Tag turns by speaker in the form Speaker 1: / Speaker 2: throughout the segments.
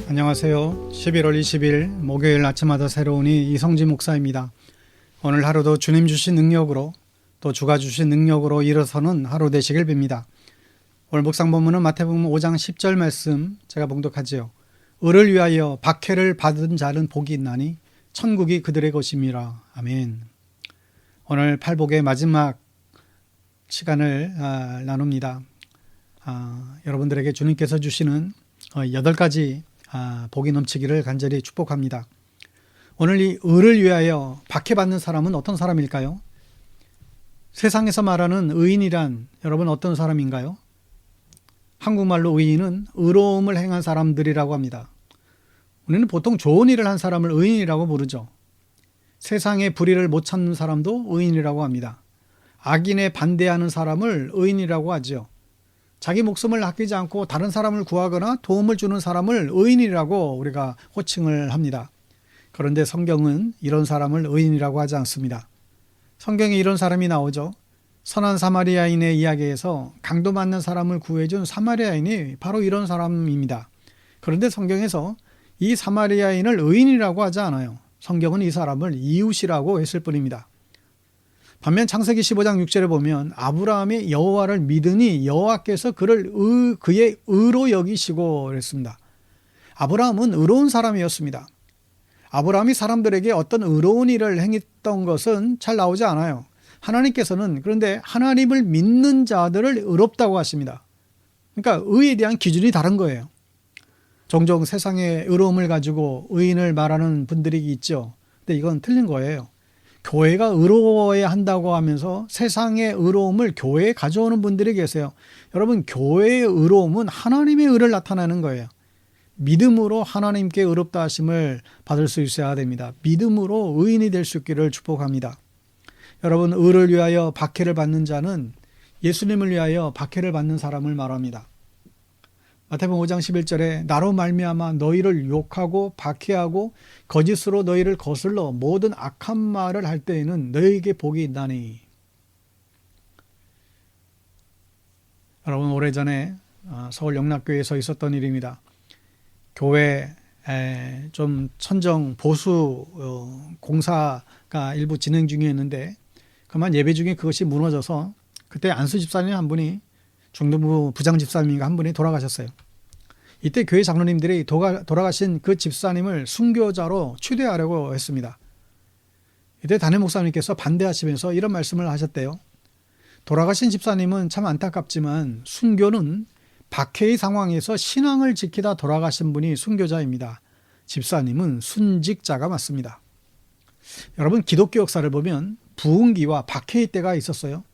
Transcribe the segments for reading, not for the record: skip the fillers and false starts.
Speaker 1: 안녕하세요. 11월 20일 목요일 아침마다 새로우니 이성진 목사입니다. 오늘 하루도 주님 주신 능력으로 또 주가 주신 능력으로 일어서는 하루 되시길 빕니다. 오늘 묵상 본문은 마태복음 5장 10절 말씀 제가 봉독하지요. 의를 위하여 박해를 받은 자는 복이 있나니 천국이 그들의 것임이라. 아멘. 오늘 팔복의 마지막 시간을 나눕니다. 여러분들에게 주님께서 주시는 8가지 복이 넘치기를 간절히 축복합니다. 오늘 이 의를 위하여 박해받는 사람은 어떤 사람일까요? 세상에서 말하는 의인이란 여러분 어떤 사람인가요? 한국말로 의인은 의로움을 행한 사람들이라고 합니다. 우리는 보통 좋은 일을 한 사람을 의인이라고 부르죠. 세상의 불의를 못 참는 사람도 의인이라고 합니다. 악인에 반대하는 사람을 의인이라고 하죠. 자기 목숨을 아끼지 않고 다른 사람을 구하거나 도움을 주는 사람을 의인이라고 우리가 호칭을 합니다. 그런데 성경은 이런 사람을 의인이라고 하지 않습니다. 성경에 이런 사람이 나오죠. 선한 사마리아인의 이야기에서 강도 맞는 사람을 구해준 사마리아인이 바로 이런 사람입니다. 그런데 성경에서 이 사마리아인을 의인이라고 하지 않아요. 성경은 이 사람을 이웃이라고 했을 뿐입니다. 반면 창세기 15장 6절에 보면 아브라함이 여호와를 믿으니 여호와께서 그를 그의 의로 여기시고 그랬습니다. 아브라함은 의로운 사람이었습니다. 아브라함이 사람들에게 어떤 의로운 일을 행했던 것은 잘 나오지 않아요. 하나님께서는 그런데 하나님을 믿는 자들을 의롭다고 하십니다. 그러니까 의에 대한 기준이 다른 거예요. 종종 세상의 의로움을 가지고 의인을 말하는 분들이 있죠. 근데 이건 틀린 거예요. 교회가 의로워야 한다고 하면서 세상의 의로움을 교회에 가져오는 분들이 계세요. 여러분, 교회의 의로움은 하나님의 의를 나타내는 거예요. 믿음으로 하나님께 의롭다 하심을 받을 수 있어야 됩니다. 믿음으로 의인이 될 수 있기를 축복합니다. 여러분, 의를 위하여 박해를 받는 자는 예수님을 위하여 박해를 받는 사람을 말합니다. 마태복음 5장 11절에 나로 말미암아 너희를 욕하고 박해하고 거짓으로 너희를 거슬러 모든 악한 말을 할 때에는 너희에게 복이 있나니. 여러분, 오래전에 서울 영락교회에서 있었던 일입니다. 교회 좀 천정 보수 공사가 일부 진행 중이었는데 그만 예배 중에 그것이 무너져서 그때 안수 집사님 한 분이 중등부 부장 집사님인가 한 분이 돌아가셨어요. 이때 교회 장로님들이 돌아가신 그 집사님을 순교자로 추대하려고 했습니다. 이때 담임 목사님께서 반대하시면서 이런 말씀을 하셨대요. 돌아가신 집사님은 참 안타깝지만 순교는 박해의 상황에서 신앙을 지키다 돌아가신 분이 순교자입니다. 집사님은 순직자가 맞습니다. 여러분, 기독교 역사를 보면 부흥기와 박해의 때가 있었어요.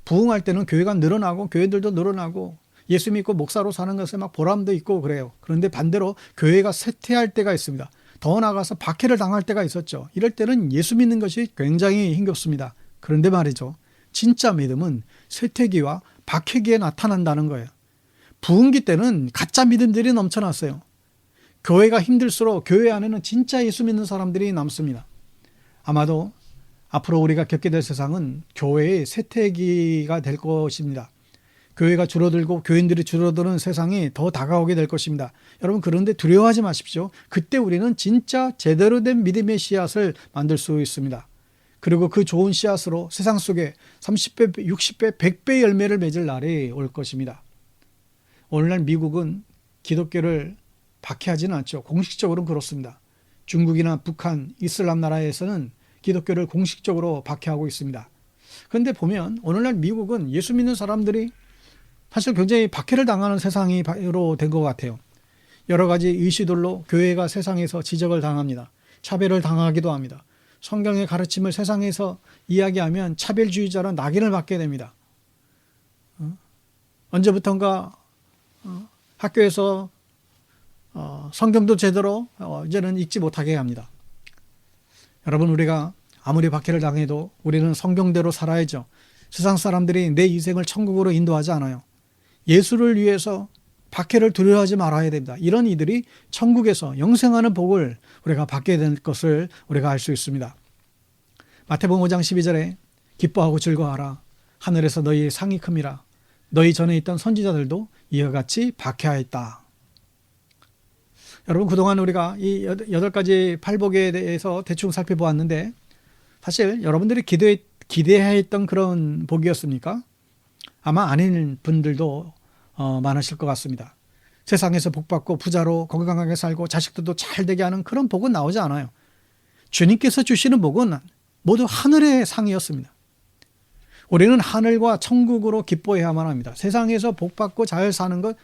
Speaker 1: 부흥할 때는 교회가 늘어나고 교회들도 늘어나고 예수 믿고 목사로 사는 것에 막 보람도 있고 그래요. 그런데 반대로 교회가 쇠퇴할 때가 있습니다. 더 나아가서 박해를 당할 때가 있었죠. 이럴 때는 예수 믿는 것이 굉장히 힘겹습니다. 그런데 말이죠. 진짜 믿음은 쇠퇴기와 박해기에 나타난다는 거예요. 부흥기 때는 가짜 믿음들이 넘쳐났어요. 교회가 힘들수록 교회 안에는 진짜 예수 믿는 사람들이 남습니다. 아마도 앞으로 우리가 겪게 될 세상은 교회의 쇠퇴기가 될 것입니다. 교회가 줄어들고 교인들이 줄어드는 세상이 더 다가오게 될 것입니다. 여러분, 그런데 두려워하지 마십시오. 그때 우리는 진짜 제대로 된 믿음의 씨앗을 만들 수 있습니다. 그리고 그 좋은 씨앗으로 세상 속에 30배, 60배, 100배 열매를 맺을 날이 올 것입니다. 오늘날 미국은 기독교를 박해하지는 않죠. 공식적으로는 그렇습니다. 중국이나 북한, 이슬람 나라에서는 기독교를 공식적으로 박해하고 있습니다. 그런데 보면 오늘날 미국은 예수 믿는 사람들이 사실 굉장히 박해를 당하는 세상으로 된 것 같아요. 여러 가지 이슈들로 교회가 세상에서 지적을 당합니다. 차별을 당하기도 합니다. 성경의 가르침을 세상에서 이야기하면 차별주의자는 낙인을 받게 됩니다. 언제부턴가 학교에서 성경도 제대로 이제는 읽지 못하게 합니다. 여러분, 우리가 아무리 박해를 당해도 우리는 성경대로 살아야죠. 세상 사람들이 내 인생을 천국으로 인도하지 않아요. 예수를 위해서 박해를 두려워하지 말아야 됩니다. 이런 이들이 천국에서 영생하는 복을 우리가 받게 될 것을 우리가 알 수 있습니다. 마태복음 5장 12절에 기뻐하고 즐거워하라. 하늘에서 너희의 상이 큼이라. 너희 전에 있던 선지자들도 이와 같이 박해하였다. 여러분, 그동안 우리가 이 8가지 팔복에 대해서 대충 살펴보았는데, 사실 여러분들이 기대했던 그런 복이었습니까? 아마 아닌 분들도 많으실 것 같습니다. 세상에서 복받고 부자로 건강하게 살고 자식들도 잘 되게 하는 그런 복은 나오지 않아요. 주님께서 주시는 복은 모두 하늘의 상이었습니다. 우리는 하늘과 천국으로 기뻐해야만 합니다. 세상에서 복받고 잘 사는 것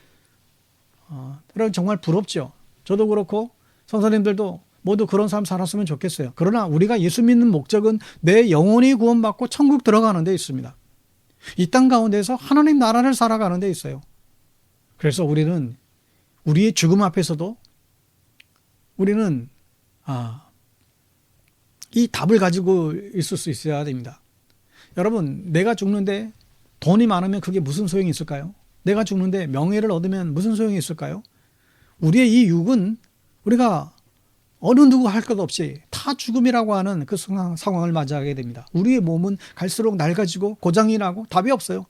Speaker 1: 정말 부럽죠. 저도 그렇고 선생님들도 모두 그런 삶 살았으면 좋겠어요. 그러나 우리가 예수 믿는 목적은 내 영혼이 구원받고 천국 들어가는 데 있습니다. 이 땅 가운데서 하나님 나라를 살아가는 데 있어요. 그래서 우리는 우리의 죽음 앞에서도 우리는 이 답을 가지고 있을 수 있어야 됩니다. 여러분, 내가 죽는데 돈이 많으면 그게 무슨 소용이 있을까요? 내가 죽는데 명예를 얻으면 무슨 소용이 있을까요? 우리의 이 육은 우리가 어느 누구 할 것 없이 다 죽음이라고 하는 그 상황을 맞이하게 됩니다. 우리의 몸은 갈수록 낡아지고 고장이 나고 답이 없어요.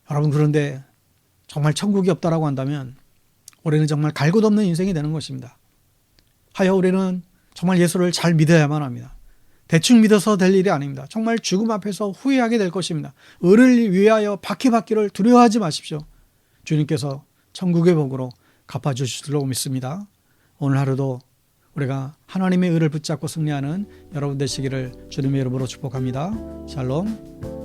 Speaker 1: 여러분, 그런데 정말 천국이 없다라고 한다면 우리는 정말 갈 곳 없는 인생이 되는 것입니다. 하여 우리는 정말 예수를 잘 믿어야만 합니다. 대충 믿어서 될 일이 아닙니다. 정말 죽음 앞에서 후회하게 될 것입니다. 의를 위하여 박해받기를 두려워하지 마십시오. 주님께서 천국의 복으로 갚아주실 줄로 믿습니다. 오늘 하루도 우리가 하나님의 의를 붙잡고 승리하는 여러분 되시기를 주님의 이름으로 축복합니다. 샬롬.